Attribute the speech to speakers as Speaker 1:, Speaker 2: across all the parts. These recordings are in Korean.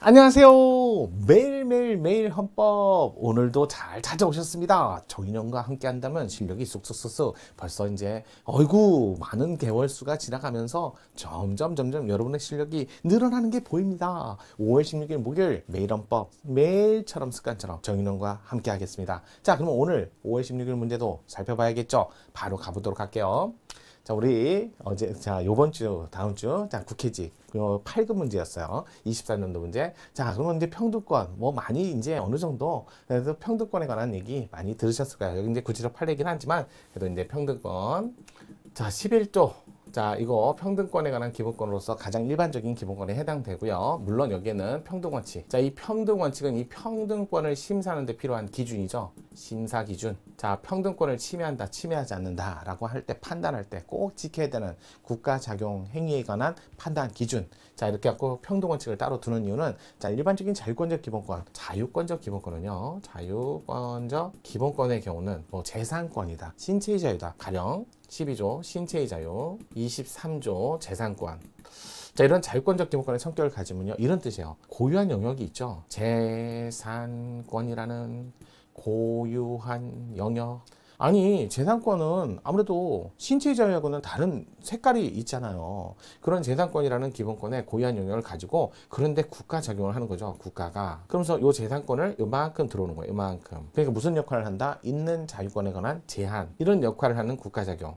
Speaker 1: 안녕하세요. 매일매일 헌법 오늘도 잘 찾아오셨습니다. 정인영과 함께 한다면 실력이 쑥쑥쑥쑥 벌써 이제 많은 개월수가 지나가면서 점점 여러분의 실력이 늘어나는 게 보입니다. 5월 16일 목요일 매일 헌법 매일처럼 습관처럼 정인영과 함께 하겠습니다. 자, 그럼 오늘 5월 16일 문제도 살펴봐야겠죠. 바로 가보도록 할게요. 자, 우리 요번 주, 다음 주, 국회직, 8급 문제였어요. 24년도 문제. 자, 그러면 이제 평등권, 많이 이제 어느 정도, 그래도 평등권에 관한 얘기 많이 들으셨을 거예요. 여기 이제 구체적 판례이긴 하지만, 그래도 이제 평등권. 자, 11조. 자, 이거 평등권에 관한 기본권으로서 가장 일반적인 기본권에 해당되고요. 물론 여기에는 평등원칙. 자, 이 평등원칙은 이 평등권을 심사하는 데 필요한 기준이죠. 심사 기준. 자, 평등권을 침해한다, 침해하지 않는다 라고 할 때, 판단할 때 꼭 지켜야 되는 국가작용 행위에 관한 판단 기준. 자, 이렇게 갖고 평등원칙을 따로 두는 이유는, 자, 일반적인 자유권적 기본권, 자유권적 기본권은요, 자유권적 기본권의 경우는 재산권이다, 신체의 자유다. 가령 12조 신체의 자유, 23조 재산권. 자, 이런 자유권적 기본권의 성격을 가지면요, 이런 뜻이에요. 고유한 영역이 있죠. 재산권이라는 고유한 영역. 아니, 재산권은 아무래도 신체의 자유하고는 다른 색깔이 있잖아요. 그런 재산권이라는 기본권의 고유한 영역을 가지고, 그런데 국가 작용을 하는 거죠, 국가가. 그러면서 이 재산권을 요만큼 들어오는 거예요, 요만큼. 그러니까 무슨 역할을 한다? 있는 자유권에 관한 제한, 이런 역할을 하는 국가 작용.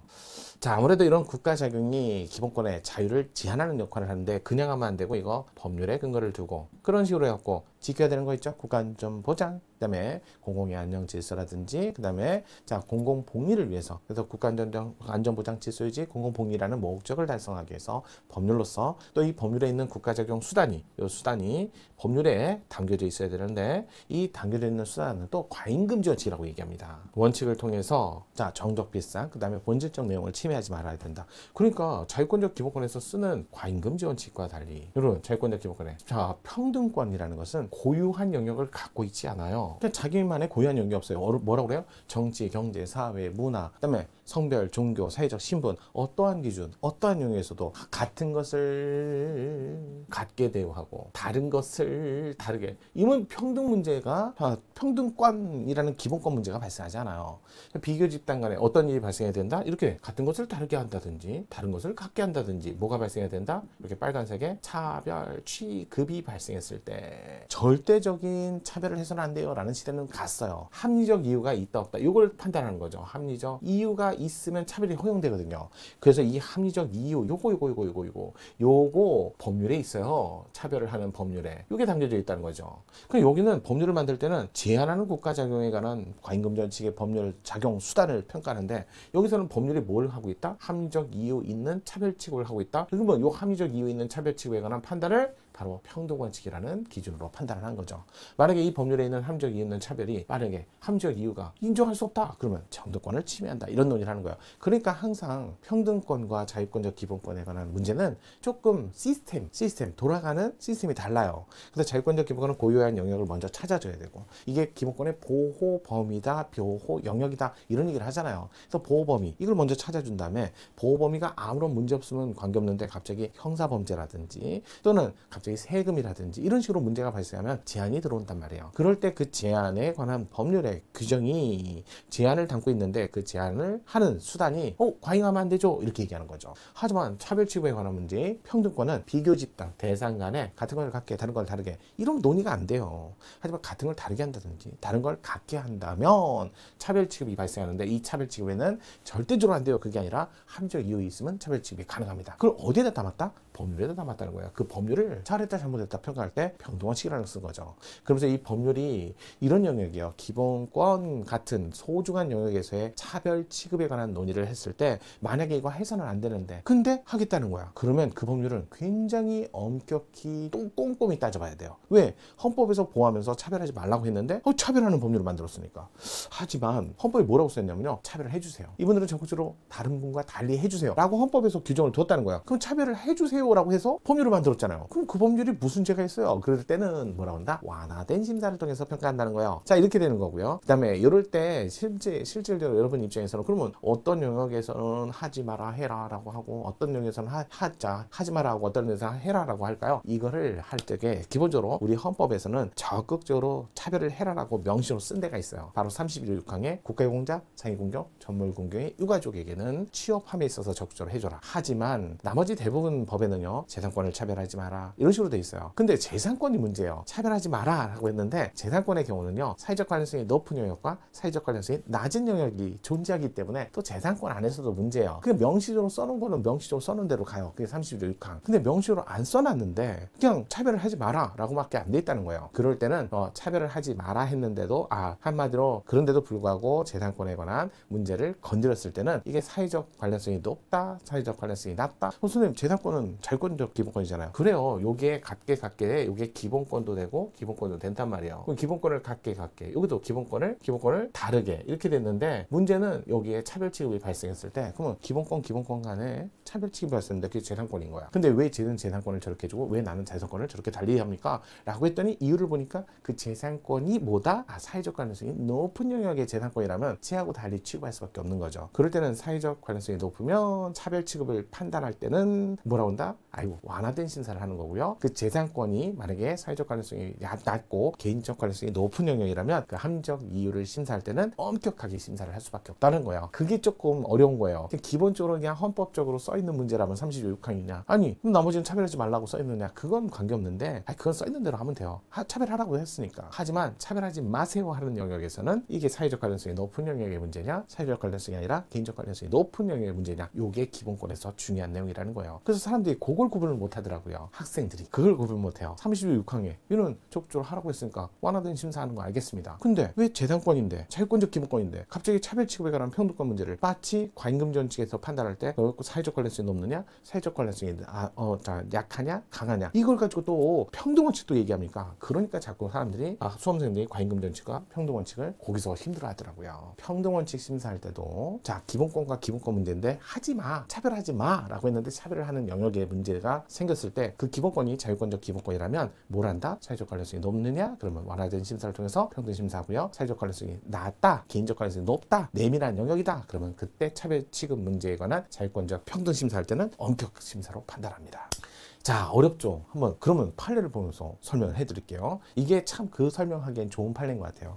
Speaker 1: 자, 아무래도 이런 국가 작용이 기본권의 자유를 제한하는 역할을 하는데, 그냥 하면 안 되고, 이거 법률에 근거를 두고 그런 식으로 해갖고 지켜야 되는 거 있죠. 국가안전보장, 그 다음에 공공의 안녕 질서라든지, 그 다음에 공공복리를 위해서, 그래서 국가안전보장 질서유지, 공공복리라는 목적을 달성하기 위해서 법률로서, 또 이 법률에 있는 국가적용 수단이, 이 수단이 법률에 담겨져 있어야 되는데, 이 담겨져 있는 수단은 또 과잉금지 원칙이라고 얘기합니다. 원칙을 통해서 정적비상, 그 다음에 본질적 내용을 침해하지 말아야 된다. 그러니까 자유권적 기본권에서 쓰는 과잉금지 원칙과 달리, 이런 자유권적 기본권에 평등권이라는 것은 고유한 영역을 갖고 있지 않아요. 그냥 자기만의 고유한 영역이 없어요. 뭐라고 그래요? 정치, 경제, 사회, 문화, 그 다음에 성별, 종교, 사회적 신분, 어떠한 기준, 어떠한 영역에서도 같은 것을 같게 대우하고 다른 것을 다르게. 이건 평등 문제가, 평등권이라는 기본권 문제가 발생하지 않아요. 비교 집단 간에 어떤 일이 발생해야 된다? 이렇게 같은 것을 다르게 한다든지, 다른 것을 같게 한다든지, 뭐가 발생해야 된다? 이렇게 빨간색에 차별, 취급이 발생했을 때 절대적인 차별을 해서는 안 돼요 라는 시대는 갔어요. 합리적 이유가 있다 없다, 이걸 판단하는 거죠. 합리적 이유가 있으면 차별이 허용되거든요. 그래서 이 합리적 이유, 요거 법률에 있어요. 차별을 하는 법률에 이게 담겨져 있다는 거죠. 그럼 여기는 법률을 만들 때는 제한하는 국가작용에 관한 과잉금지 원칙의 법률 작용 수단을 평가하는데, 여기서는 법률이 뭘 하고 있다? 합리적 이유 있는 차별 취급을 하고 있다. 그러면 이 합리적 이유 있는 차별 취급에 관한 판단을 바로 평등원칙이라는 기준으로 판단을 한 거죠. 만약에 이 법률에 있는 합리적 이유 있는 차별이, 만약에 합리적 이유가 인정할 수 없다, 그러면 평등권을 침해한다, 이런 논의를 하는 거예요. 그러니까 항상 평등권과 자유권적 기본권에 관한 문제는 조금 시스템 돌아가는 시스템이 달라요. 그래서 자유권적 기본권은 고유한 영역을 먼저 찾아줘야 되고, 이게 기본권의 보호 범위다, 보호 영역이다, 이런 얘기를 하잖아요. 그래서 보호 범위, 이걸 먼저 찾아준 다음에, 보호 범위가 아무런 문제 없으면 관계없는데 갑자기 형사범죄라든지, 또는 갑자기 세금이라든지 이런 식으로 문제가 발생하면 제한이 들어온단 말이에요. 그럴 때 그 제한에 관한 법률의 규정이 제한을 담고 있는데, 그 제한을 하는 수단이 과잉하면 안 되죠, 이렇게 얘기하는 거죠. 하지만 차별 취급에 관한 문제, 평등권은 비교 집단, 대상 간에 같은 걸 갖게, 다른 걸 다르게, 이런 논의가 안 돼요. 하지만 같은 걸 다르게 한다든지, 다른 걸 갖게 한다면 차별 취급이 발생하는데, 이 차별 취급에는 절대적으로 안 돼요. 그게 아니라 합리적 이유 있으면 차별 취급이 가능합니다. 그걸 어디에다 담았다? 법률에다 담았다는 거예요. 그 법률을 잘했다 잘못했다 평가할 때 평등원칙이라는 걸 쓴 거죠. 그러면서 이 법률이 이런 영역이요, 기본권 같은 소중한 영역에서의 차별 취급에 관한 논의를 했을 때, 만약에 이거 해서는 안 되는데 근데 하겠다는 거야. 그러면 그 법률은 굉장히 엄격히 또 꼼꼼히 따져봐야 돼요. 왜? 헌법에서 보호하면서 차별하지 말라고 했는데 차별하는 법률을 만들었으니까. 하지만 헌법에 뭐라고 썼냐면요, 차별을 해주세요. 이분들은 적극적으로 다른 분과 달리 해주세요 라고 헌법에서 규정을 두었다는 거야. 그럼 차별을 해주세요 하세요라고 해서 법률을 만들었잖아요. 그럼 그 법률이 무슨 죄가 있어요? 그럴 때는 뭐라고 한다? 완화된 심사를 통해서 평가한다는 거예요. 자, 이렇게 되는 거고요. 그 다음에 이럴 때 실질적으로 여러분 입장에서는 그러면 어떤 영역에서는 하지 마라 해라 라고 하고 어떤 영역에서는 하지 마라 하고 어떤 영역에서는 해라 라고 할까요? 이거를 할 적에 기본적으로 우리 헌법에서는 적극적으로 차별을 해라라고 명시로 쓴 데가 있어요. 바로 31조 6항에 국가유공자, 상위공정, 전무후공경의 유가족에게는 취업함에 있어서 적극적으로 해줘라. 하지만 나머지 대부분 법에는요, 재산권을 차별하지 마라 이런 식으로 돼 있어요. 근데 재산권이 문제예요. 차별하지 마라 라고 했는데 재산권의 경우는요, 사회적 관련성이 높은 영역과 사회적 관련성이 낮은 영역이 존재하기 때문에 또 재산권 안에서도 문제예요. 그냥 명시적으로 써놓은 거는 명시적으로 써놓은 대로 가요. 그게 31조 6항. 근데 명시적으로 안 써놨는데 그냥 차별을 하지 마라 라고 밖에 안 돼 있다는 거예요. 그럴 때는 차별을 하지 마라 했는데도 한마디로 그런데도 불구하고 재산권에 관한 문제를 건드렸을 때는 이게 사회적 관련성이 높다, 사회적 관련성이 낮다. 선생님, 재산권은 자유권적 기본권이잖아요. 그래요. 요게 갖게 요게 기본권도 되고 기본권도 된단 말이에요. 그럼 기본권을 갖게 여기도 기본권을 다르게 이렇게 됐는데, 문제는 여기에 차별 취급이 발생했을 때 그러면 기본권 간에 차별 취급이 발생했는데 그게 재산권인 거야. 근데 왜 쟤는 재산권을 저렇게 주고 왜 나는 재산권을 저렇게 달리 합니까? 라고 했더니 이유를 보니까 그 재산권이 뭐다? 사회적 관련성이 높은 영역의 재산권이라면 쟤하고 달리 취급할 수밖에 없는 거죠. 그럴 때는 사회적 관련성이 높으면 차별 취급을 판단할 때는 뭐라고 한다? 완화된 심사를 하는 거고요. 그 재산권이 만약에 사회적 관련성이 낮고 개인적 관련성이 높은 영역이라면 그 합리적 이유를 심사할 때는 엄격하게 심사를 할 수밖에 없다는 거예요. 그게 조금 어려운 거예요. 기본적으로 그냥 헌법적으로 써있는 문제라면 30조 6항이냐, 아니 그럼 나머지는 차별하지 말라고 써있느냐, 그건 관계없는데 그건 써있는 대로 하면 돼요. 차별하라고 했으니까. 하지만 차별하지 마세요 하는 영역에서는 이게 사회적 관련성이 높은 영역의 문제냐, 사회적 관련성이 아니라 개인적 관련성이 높은 영역의 문제냐, 요게 기본권에서 중요한 내용이라는 거예요. 그래서 사람들이 그걸 구분을 못 하더라고요. 학생들이 그걸 구분 못 해요. 30조 6항에 이는 적극적으로 하라고 했으니까 완화된 심사하는 거 알겠습니다. 근데 왜 재산권인데, 자유권적 기본권인데 갑자기 차별 취급에 관한 평등권 문제를 마치 과잉금전 측에서 판단할 때 사회적 관련성이 높느냐, 사회적 관련성이 약하냐, 강하냐, 이걸 가지고 또 평등원칙도 얘기합니까? 그러니까 자꾸 사람들이 수험생들이 과잉금전칙과 평등원칙을 거기서 힘들어 하더라고요. 평등원칙 심사할 때도 기본권과 기본권 문제인데 하지마, 차별하지 마 라고 했는데 차별을 하는 영역에 문제가 생겼을 때 그 기본권이 자유권적 기본권이라면 뭘 한다? 사회적 관련성이 높느냐? 그러면 완화된 심사를 통해서 평등심사하고요. 사회적 관련성이 낮다, 개인적 관련성이 높다, 내밀한 영역이다, 그러면 그때 차별 취급 문제에 관한 자유권적 평등심사할 때는 엄격 심사로 판단합니다. 자, 어렵죠? 그러면 판례를 보면서 설명을 해드릴게요. 이게 참 그 설명하기엔 좋은 판례인 것 같아요.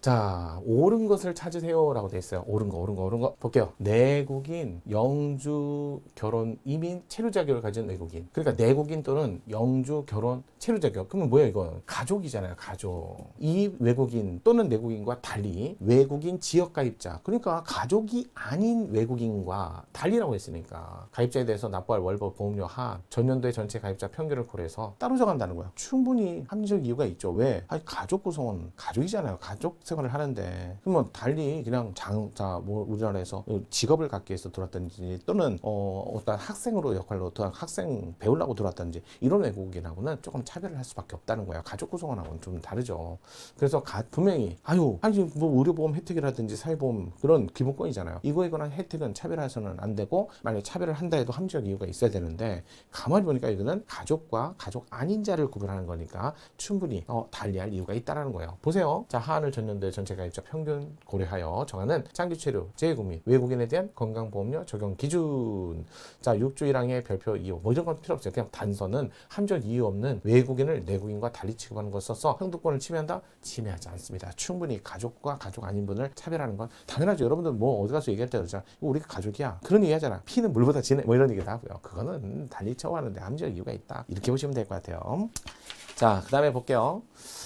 Speaker 1: 자, 옳은 것을 찾으세요 라고 돼 있어요. 옳은 거 볼게요. 내국인, 영주, 결혼, 이민, 체류 자격을 가진 외국인. 그러니까 내국인 또는 영주, 결혼, 체류 자격. 그러면 뭐야 이거? 가족이잖아요. 가족. 이 외국인 또는 내국인과 달리 외국인 지역 가입자, 그러니까 가족이 아닌 외국인과 달리라고 했으니까 가입자에 대해서 납부할 월급, 보험료, 하, 전년도의 전체 가입자 평균을 고려해서 따로 정한다는 거야. 충분히 합리적 이유가 있죠. 왜? 가족 구성원 가족이잖아요. 가족 생활을 하는데, 그러면 달리 그냥 우리나라에서 직업을 갖기 위해서 들어왔든지 또는 어떤 학생으로 역할로 학생 배우려고 들어왔든지 이런 외국인하고는 조금 차별을 할 수밖에 없다는 거예요. 가족 구성원하고는 좀 다르죠. 그래서 분명히 의료보험 혜택이라든지 사회보험 그런 기본권이잖아요. 이거에 관한 혜택은 차별해서는 안 되고, 만약에 차별을 한다 해도 합리적 이유가 있어야 되는데, 가만히 보니까 이거는 가족과 가족 아닌 자를 구분하는 거니까 충분히 달리할 이유가 있다는 거예요. 보세요. 자, 하한을 전년도에 전체 가입자 평균 고려하여 정하는 장기 체류 재외국민 외국인에 대한 건강보험료 적용 기준. 자, 6조 1항의 별표 이유 이런 건 필요 없어요. 그냥 단서는 함정 이유 없는 외국인을 내국인과 달리 취급하는 걸 써서 평등권을 침해한다? 침해하지 않습니다. 충분히 가족과 가족 아닌 분을 차별하는 건 당연하죠. 여러분들 어디 가서 얘기할 때 그러잖아. 우리가 가족이야. 그런 얘기 하잖아. 피는 물보다 진해. 이런 얘기도 하고요. 그거는 달리 처우하는데 함정 이유가 있다. 이렇게 보시면 될 것 같아요. 자, 그 다음에 볼게요.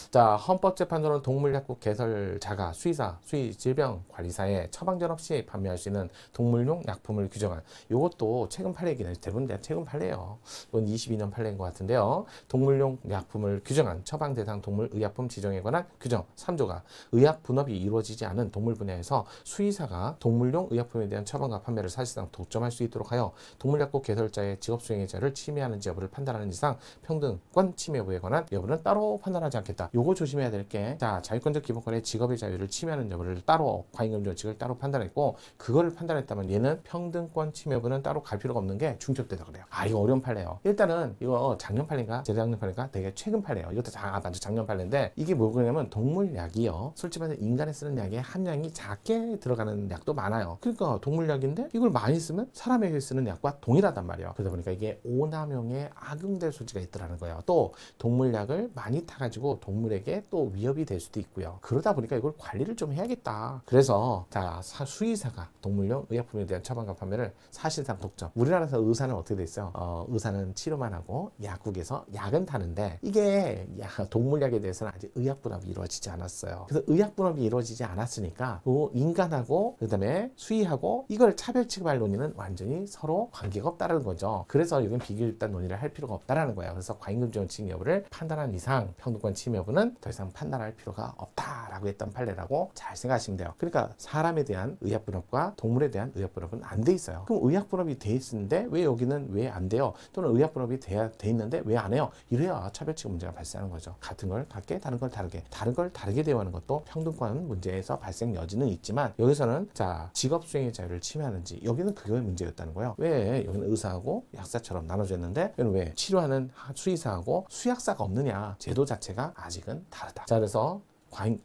Speaker 1: 자, 헌법재판소는 동물약국 개설자가 수의사, 수의질병관리사에 처방전 없이 판매할 수 있는 동물용 약품을 규정한, 이것도 최근 판례이긴 해요. 대부분 최근 판례예요. 이건 22년 판례인 것 같은데요. 동물용 약품을 규정한 처방 대상 동물 의약품 지정에 관한 규정 3조가 의약 분업이 이루어지지 않은 동물 분야에서 수의사가 동물용 의약품에 대한 처방과 판매를 사실상 독점할 수 있도록 하여 동물약국 개설자의 직업수행의 자를 침해하는지 여부를 판단하는 이상 평등권 침해 여부에 관한 관한 여부는 따로 판단하지 않겠다. 요거 조심해야 될 게, 자, 자유권적 기본권의 직업의 자유를 침해하는 여부를 따로 과잉금전칙을 따로 판단했고, 그거를 판단했다면 얘는 평등권 침해 여부는 따로 갈 필요가 없는 게 중첩되다 그래요. 아, 이거 어려운 판례예요. 일단은 이거 작년 판례인가 재작년 판례인가 되게 최근 판례예요. 이것도 맞아, 작년 판례인데, 이게 뭐냐면 동물약이요, 솔직히 말해서 인간에 쓰는 약의 함량이 작게 들어가는 약도 많아요. 그러니까 동물약인데 이걸 많이 쓰면 사람에게 쓰는 약과 동일하단 말이에요. 그러다 보니까 이게 오남용에 악용될 소지가 있더라는 거예요. 또 동물약을 많이 타가지고 동물에게 또 위협이 될 수도 있고요. 그러다 보니까 이걸 관리를 좀 해야겠다. 그래서 자, 수의사가 동물용 의약품에 대한 처방과 판매를 사실상 독점. 우리나라에서 의사는 어떻게 돼 있어요? 의사는 치료만 하고 약국에서 약은 타는데, 이게 동물약에 대해서는 아직 의약분업이 이루어지지 않았어요. 그래서 의약분업이 이루어지지 않았으니까 인간하고 그다음에 수의하고 이걸 차별 취급할 논의는 완전히 서로 관계가 없다는 거죠. 그래서 이건 비교집단 논의를 할 필요가 없다라는 거예요. 그래서 과잉금전칙 여부를 판단한 이상 평등권 침해 여부는 더 이상 판단할 필요가 없다라고 했던 판례라고 잘 생각하시면 돼요. 그러니까 사람에 대한 의약분업과 동물에 대한 의약분업은 안 돼 있어요. 그럼 의약분업이 돼 있는데 왜 여기는 왜 안 돼요? 또는 의약분업이 돼 있는데 왜 안 해요? 이래야 차별취급 문제가 발생하는 거죠. 같은 걸 같게, 다른 걸 다르게, 다른 걸 다르게 대우하는 것도 평등권 문제에서 발생 여지는 있지만, 여기서는 자, 직업 수행의 자유를 침해하는지, 여기는 그거의 문제였다는 거예요. 왜 여기는 의사하고 약사처럼 나눠졌는데 여기는 왜 치료하는 수의사하고 수약사가 없느냐? 제도 자체가 아직은 다르다. 자, 그래서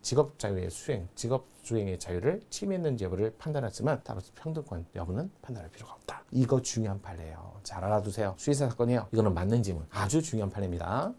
Speaker 1: 직업 자유의 수행, 직업 수행의 자유를 침해했는지 여부를 판단했으면 따라서 평등권 여부는 판단할 필요가 없다. 이거 중요한 판례예요. 잘 알아두세요. 수의사 사건이에요. 이거는 맞는 지문, 아주 중요한 판례입니다.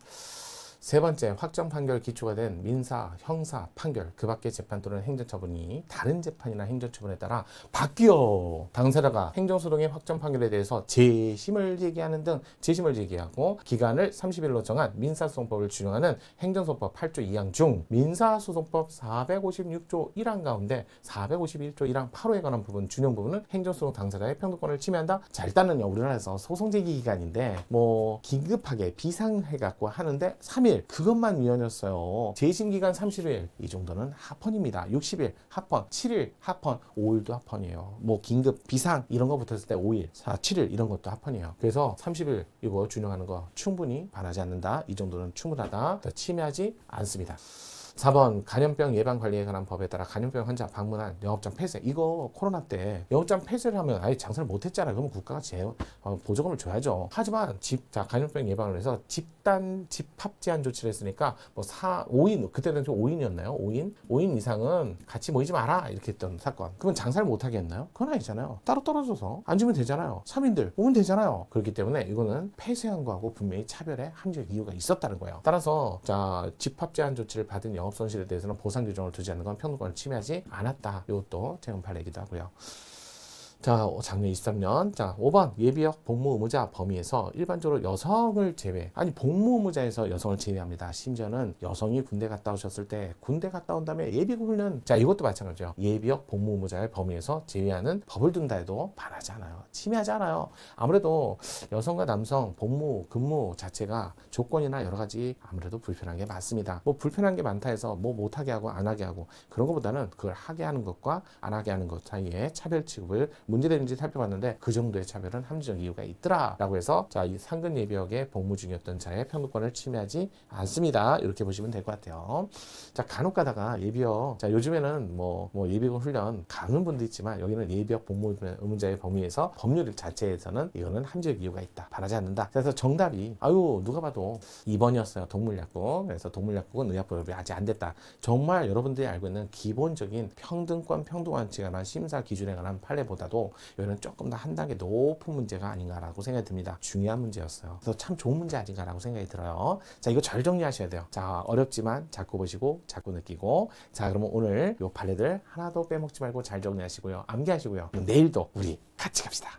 Speaker 1: 세 번째, 확정 판결 기초가 된 민사, 형사 판결, 그 밖의 재판 또는 행정처분이 다른 재판이나 행정처분에 따라 바뀌어 당사자가 행정소송의 확정 판결에 대해서 재심을 제기하는 등 재심을 제기하고 기간을 30일로 정한 민사소송법을 준용하는 행정소송법 8조 2항 중 민사소송법 456조 1항 가운데 451조 1항 8호에 관한 부분, 준용 부분은 행정소송 당사자의 평등권을 침해한다. 자, 일단은요, 우리나라에서 소송 제기 기간인데 뭐 긴급하게 비상해갖고 하는데 3일 그것만 위헌이었어요. 재심기간 30일, 이 정도는 합헌입니다. 60일 합헌, 7일 합헌, 5일도 합헌이에요. 뭐 긴급 비상 이런 거 붙었을 때 5일, 4, 7일 이런 것도 합헌이에요. 그래서 30일 이거 준용하는 거 충분히 반하지 않는다. 이 정도는 충분하다. 더 침해하지 않습니다. 4번, 감염병 예방관리에 관한 법에 따라 감염병 환자 방문한 영업장 폐쇄. 이거 코로나 때 영업장 폐쇄를 하면 아예 장사를 못했잖아요. 그러면 국가가 보조금을 줘야죠. 하지만 감염병 예방을 해서 집합 제한 조치를 했으니까 뭐 5인, 그때는 좀 5인이었나요? 5인 이상은 같이 모이지 마라 이렇게 했던 사건. 그러면 장사를 못하게 했나요? 그건 아니잖아요. 따로 떨어져서 앉으면 되잖아요. 3인들 오면 되잖아요. 그렇기 때문에 이거는 폐쇄한 거하고 분명히 차별의 합리적 이유가 있었다는 거예요. 따라서 자, 집합 제한 조치를 받은 영업 손실에 대해서는 보상 규정을 두지 않는 건 평등권을 침해하지 않았다. 이것도 최근 판례이기도 하고요. 자, 작년 23년. 자, 5번, 예비역 복무 의무자 범위에서 일반적으로 여성을 제외, 아니 복무 의무자에서 여성을 제외합니다. 심지어는 여성이 군대 갔다 오셨을 때 군대 갔다 온 다음에 예비군 훈련, 자, 이것도 마찬가지죠. 예비역 복무 의무자의 범위에서 제외하는 법을 둔다 해도 반하지 않아요. 침해하지 않아요. 아무래도 여성과 남성 복무 근무 자체가 조건이나 여러 가지 아무래도 불편한 게 많습니다. 뭐 불편한 게 많다 해서 뭐 못하게 하고 안 하게 하고 그런 것보다는 그걸 하게 하는 것과 안 하게 하는 것 사이에 차별 취급을 문제되는지 살펴봤는데 그 정도의 차별은 합리적 이유가 있더라라고 해서, 자, 이 상근 예비역에 복무 중이었던 자의 평등권을 침해하지 않습니다. 이렇게 보시면 될 것 같아요. 자, 간혹 가다가 예비역, 자, 요즘에는 뭐 예비군 훈련 가는 분도 있지만 여기는 예비역 복무 의무자의 범위에서 법률 자체에서는 이거는 합리적 이유가 있다. 반하지 않는다. 그래서 정답이 누가 봐도 2번이었어요. 동물약국. 그래서 동물약국은 의약분업이 아직 안 됐다. 정말 여러분들이 알고 있는 기본적인 평등권, 평등원칙에 관한 심사 기준에 관한 판례보다도 이거는 조금 더 한 단계 높은 문제가 아닌가라고 생각이 듭니다. 중요한 문제였어요. 그래서 참 좋은 문제 아닌가라고 생각이 들어요. 자, 이거 잘 정리하셔야 돼요. 자, 어렵지만 자꾸 보시고 자꾸 느끼고. 자, 그러면 오늘 요 판례들 하나도 빼먹지 말고 잘 정리하시고요. 암기하시고요. 내일도 우리 같이 갑시다.